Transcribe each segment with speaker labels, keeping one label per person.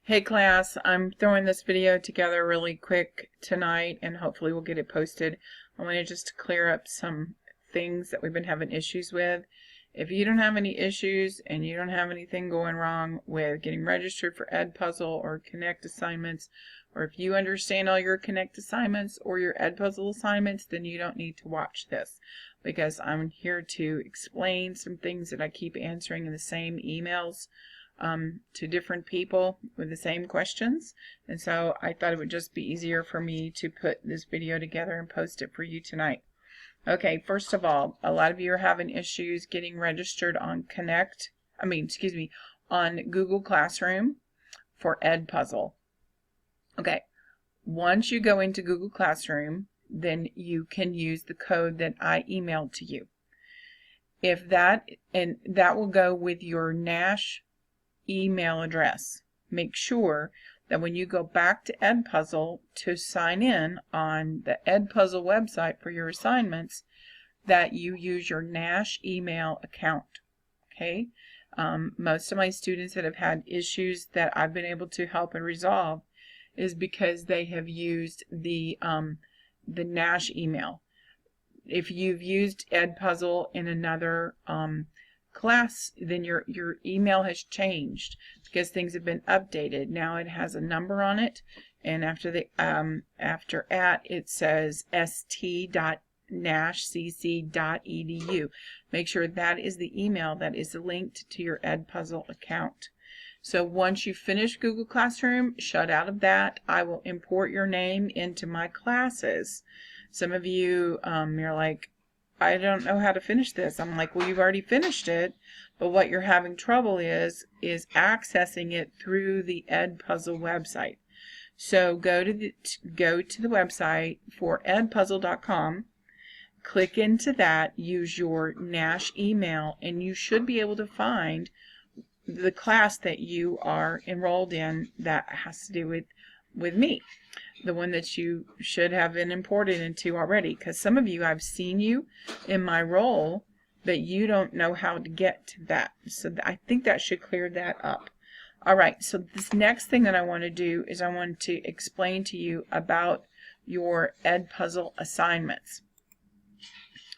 Speaker 1: Hey class, I'm throwing this video together really quick tonight and hopefully we'll get it posted. I want to just clear up some things that we've been having issues with. If you don't have any issues and you don't have anything going wrong with getting registered for Edpuzzle or Connect assignments, or if you understand all your Connect assignments or your Edpuzzle assignments, then you don't need to watch this, because I'm here to explain some things that I keep answering in the same emails to different people with the same questions, and so I thought it would just be easier for me to put this video together and post it for you tonight. Okay, first of all, a lot of you are having issues getting registered on on Google Classroom for Edpuzzle. Okay, once you go into Google Classroom, then you can use the code that I emailed to you. That will go with your Nash email address. Make sure that when you go back to Edpuzzle to sign in on the Edpuzzle website for your assignments, that you use your Nash email account. Okay? Most of my students that have had issues that I've been able to help and resolve is because they have used the Nash email. If you've used Edpuzzle in another class, then your email has changed because things have been updated. Now it has a number on it, and after the after it says st.nashcc.edu. Make sure that is the email that is linked to your Edpuzzle account. So once you finish Google Classroom, shut out of that. I will import your name into my classes. Some of you you're like, I don't know how to finish this. I'm like, well, you've already finished it, but what you're having trouble is accessing it through the Edpuzzle website. So go to the website for edpuzzle.com, click into that, use your Nash email, and you should be able to find the class that you are enrolled in that has to do with me. The one that you should have been imported into already, because some of you, I've seen you in my role, but you don't know how to get to that. So I think that should clear that up. Alright, so this next thing that I want to do is I want to explain to you about your Edpuzzle assignments.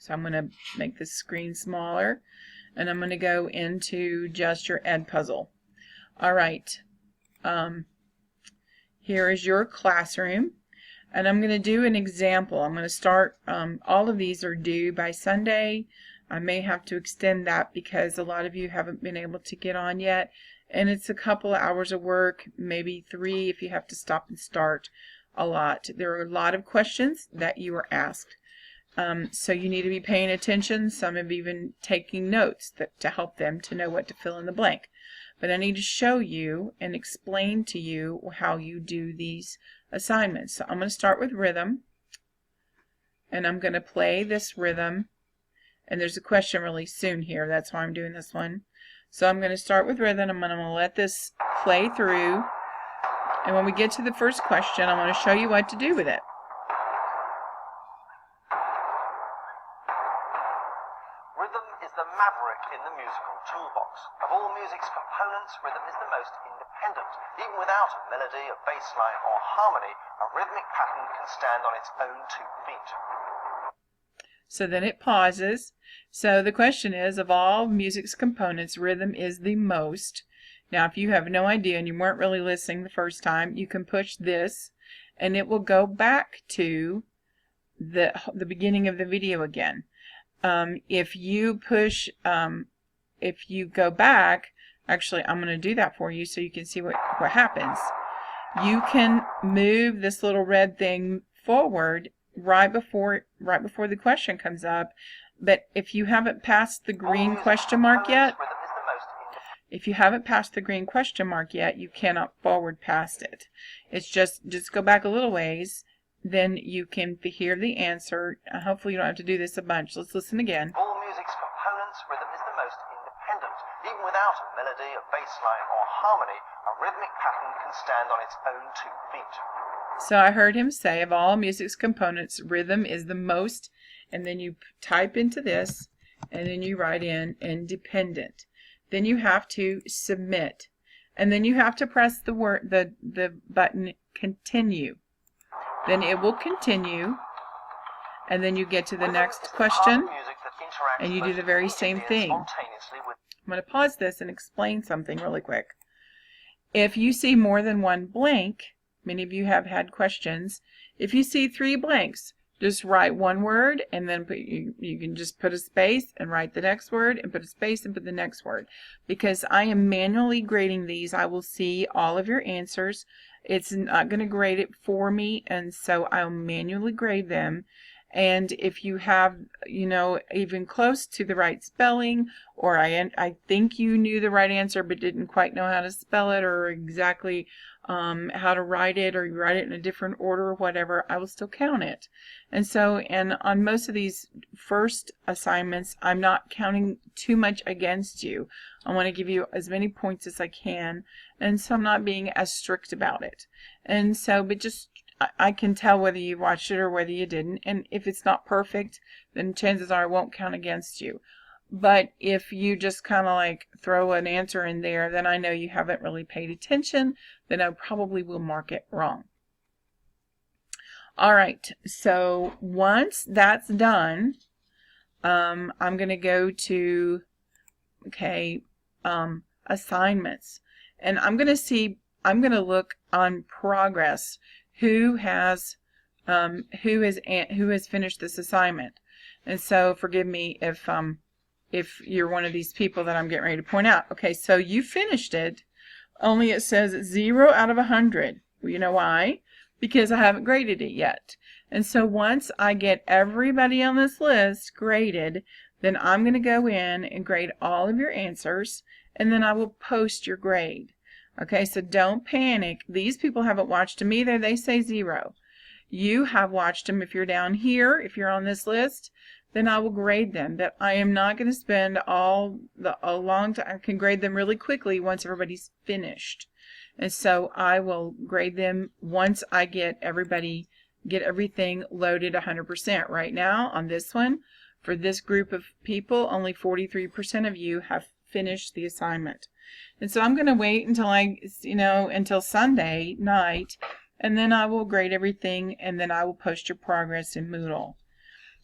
Speaker 1: So I'm going to make this screen smaller, and I'm going to go into just your Edpuzzle. Alright, here is your classroom, and I'm going to do an example. I'm going to start, all of these are due by Sunday. I may have to extend that because a lot of you haven't been able to get on yet, and it's a couple of hours of work, maybe 3 if you have to stop and start a lot. There are a lot of questions that you are asked, so you need to be paying attention. Some have even taking notes to help them to know what to fill in the blank. But I need to show you and explain to you how you do these assignments. So I'm going to start with rhythm, and I'm going to play this rhythm, and there's a question really soon here. That's why I'm doing this one. So I'm going to start with rhythm. I'm going to let this play through, and when we get to the first question, I'm going to show you what to do with it.
Speaker 2: Rhythm is the maverick in the musical toolbox. Of all music's components, rhythm is the most independent. Even without a melody, a bass line, or harmony, a rhythmic pattern can stand on its own 2 feet.
Speaker 1: So then it pauses. So the question is, of all music's components, rhythm is the most. Now if you have no idea and you weren't really listening the first time, you can push this and it will go back to the beginning of the video again. If you push, if you go back, actually I'm going to do that for you so you can see what happens. You can move this little red thing forward right before the question comes up, but if you haven't passed the green question mark yet, you cannot forward past it. It's just go back a little ways, then you can hear the answer. Hopefully you don't have to do this a bunch. Let's listen again.
Speaker 2: Of all music's components, rhythm is the most independent. Even without a melody, a bass line, or harmony, a rhythmic pattern can stand on its own 2 feet.
Speaker 1: So I heard him say, of all music's components, rhythm is the most, and then you type into this, and then you write in independent. Then you have to submit. and then you have to press the button continue. Then it will continue, and then you get to the next question, and you do the very same thing. I'm going to pause this and explain something really quick. If you see more than one blank, many of you have had questions, if you see 3 blanks, just write one word and then you can just put a space and write the next word and put a space and put the next word. Because I am manually grading these, I will see all of your answers. It's not going to grade it for me, and so I'll manually grade them. And if you have, even close to the right spelling, or I think you knew the right answer but didn't quite know how to spell it, or exactly how to write it, or you write it in a different order or whatever, I will still count it. And so, and on most of these first assignments, I'm not counting too much against you. I want to give you as many points as I can, and so I'm not being as strict about it. And so, but just, I can tell whether you watched it or whether you didn't, and if it's not perfect, then chances are I won't count against you. But if you just kind of like throw an answer in there, then I know you haven't really paid attention, then I probably will mark it wrong. All right, so once that's done, I'm going to go to, assignments. And I'm going to look on progress who has finished this assignment. And so forgive me if you're one of these people that I'm getting ready to point out. Okay, so you finished it, only it says 0 out of 100. Well, you know why? Because I haven't graded it yet. And so once I get everybody on this list graded, then I'm going to go in and grade all of your answers, and then I will post your grade. Okay, so don't panic. These people haven't watched them either. They say 0. You have watched them. If you're down here, if you're on this list, then I will grade them. That I am not going to spend a long time. I can grade them really quickly once everybody's finished. And so I will grade them once I get everything loaded 100%. Right now on this one, for this group of people, only 43% of you have finished the assignment. And so I'm going to wait until until Sunday night, and then I will grade everything, and then I will post your progress in Moodle.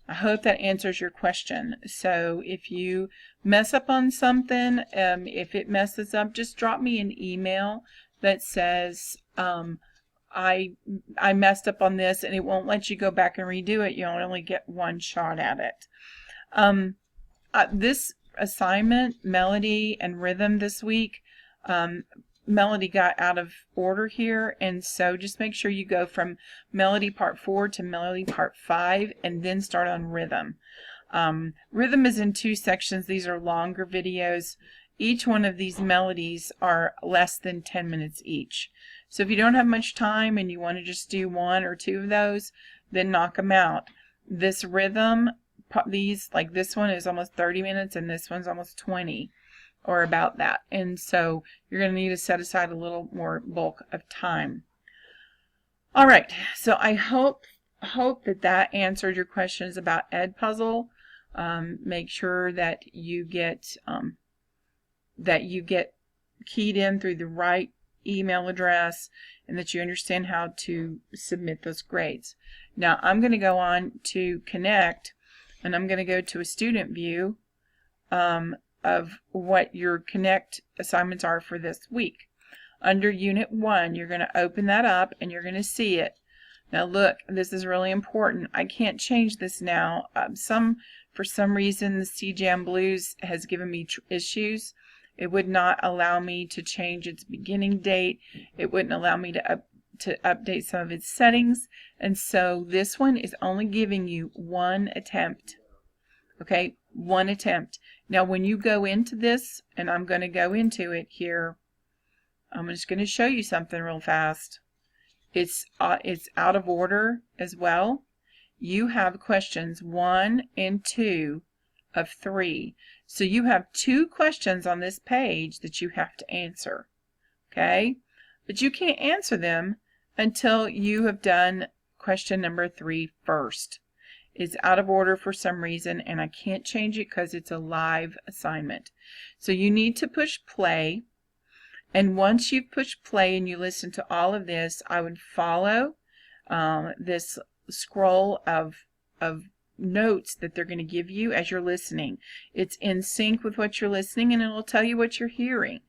Speaker 1: I hope that answers your question. So if you mess up on something, if it messes up, just drop me an email that says, I messed up on this, and it won't let you go back and redo it. You'll only get one shot at it. This assignment, melody and rhythm this week, melody got out of order here, and so just make sure you go from melody part 4 to melody part 5 and then start on rhythm. Rhythm is in 2 sections. These are longer videos. Each one of these melodies are less than 10 minutes each. So if you don't have much time and you want to just do 1 or 2 of those, then knock them out. This rhythm, like this one is almost 30 minutes and this one's almost 20 or about that. And so you're going to need to set aside a little more bulk of time. All right, so I hope that answered your questions about Edpuzzle. Make sure that you get keyed in through the right email address and that you understand how to submit those grades. Now I'm going to go on to Connect, and I'm going to go to a student view of what your Connect assignments are for this week. Under Unit 1, you're going to open that up and you're going to see it. Now look, this is really important. I can't change this now. For some reason, the CJAM Blues has given me issues. It would not allow me to change its beginning date. It wouldn't allow me to update some of its settings. And so this one is only giving you 1 attempt. Okay, 1 attempt. Now when you go into this, and I'm going to go into it here, I'm just going to show you something real fast. It's out of order as well. You have questions 1 and 2 of 3. So you have 2 questions on this page that you have to answer. Okay? But you can't answer them until you have done question number 3 first. It's out of order for some reason, and I can't change it because it's a live assignment. So you need to push play. And once you've pushed play and you listen to all of this, I would follow this scroll of notes that they're going to give you as you're listening. It's in sync with what you're listening, and it'll tell you what you're hearing.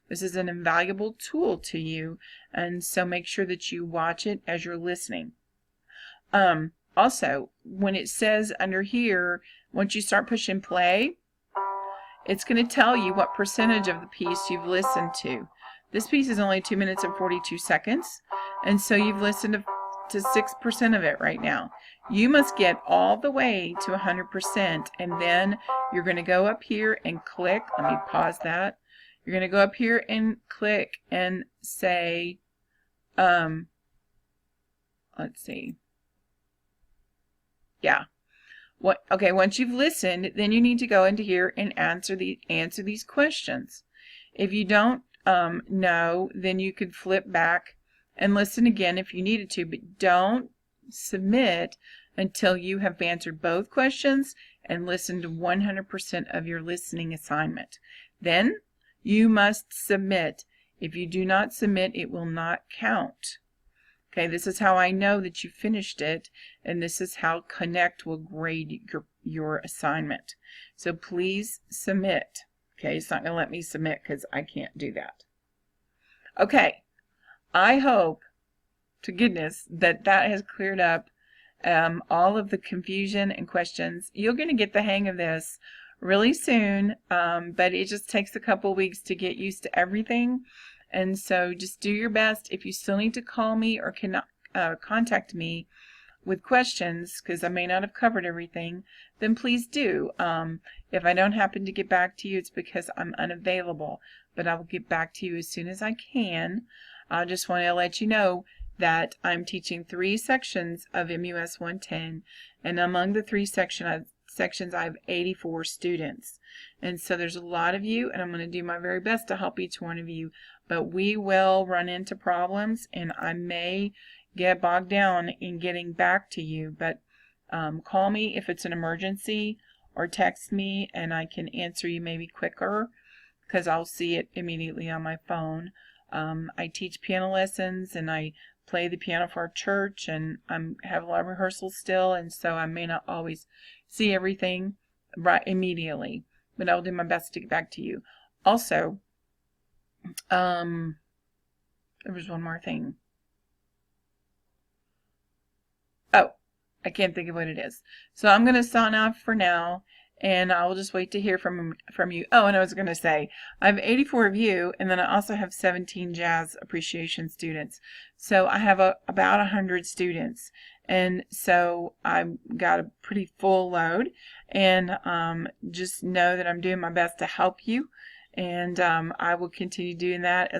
Speaker 1: This is an invaluable tool to you, and so make sure that you watch it as you're listening. Also, when it says under here, once you start pushing play, it's going to tell you what percentage of the piece you've listened to. This piece is only 2 minutes and 42 seconds, and so you've listened to 6% of it right now. You must get all the way to 100%, and then you're going to go up here and click. Let me pause that. You're going to go up here and click and say, let's see. Yeah. Okay, once you've listened, then you need to go into here and answer these questions. If you don't know, then you could flip back and listen again if you needed to, but don't submit until you have answered both questions and listened to 100% of your listening assignment. Then you must submit. If you do not submit, it will not count. Okay, this is how I know that you finished it, and this is how Connect will grade your assignment. So please submit. Okay, it's not going to let me submit because I can't do that. Okay, I hope to goodness that has cleared up all of the confusion and questions. You're going to get the hang of this really soon, but it just takes a couple weeks to get used to everything. And so just do your best. If you still need to call me or cannot contact me with questions, because I may not have covered everything, then please do. If I don't happen to get back to you, it's because I'm unavailable, but I will get back to you as soon as I can. I just want to let you know that I'm teaching 3 sections of MUS 110, and among the 3 sections I have 84 students. And so there's a lot of you, and I'm going to do my very best to help each one of you, but we will run into problems, and I may get bogged down in getting back to you, but call me if it's an emergency or text me, and I can answer you maybe quicker because I'll see it immediately on my phone. I teach piano lessons, and I play the piano for our church, and I have a lot of rehearsals still, and so I may not always see everything right immediately, but I'll do my best to get back to you. Also, there was one more thing. Oh, I can't think of what it is. So I'm going to sign off for now, and I will just wait to hear from you. Oh, and I was going to say, I have 84 of you, and then I also have 17 jazz appreciation students. So I have about 100 students, and so I've got a pretty full load, and just know that I'm doing my best to help you, and I will continue doing that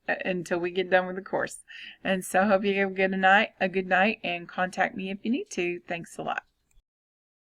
Speaker 1: until we get done with the course. And so I hope you have a good night, and contact me if you need to. Thanks a lot.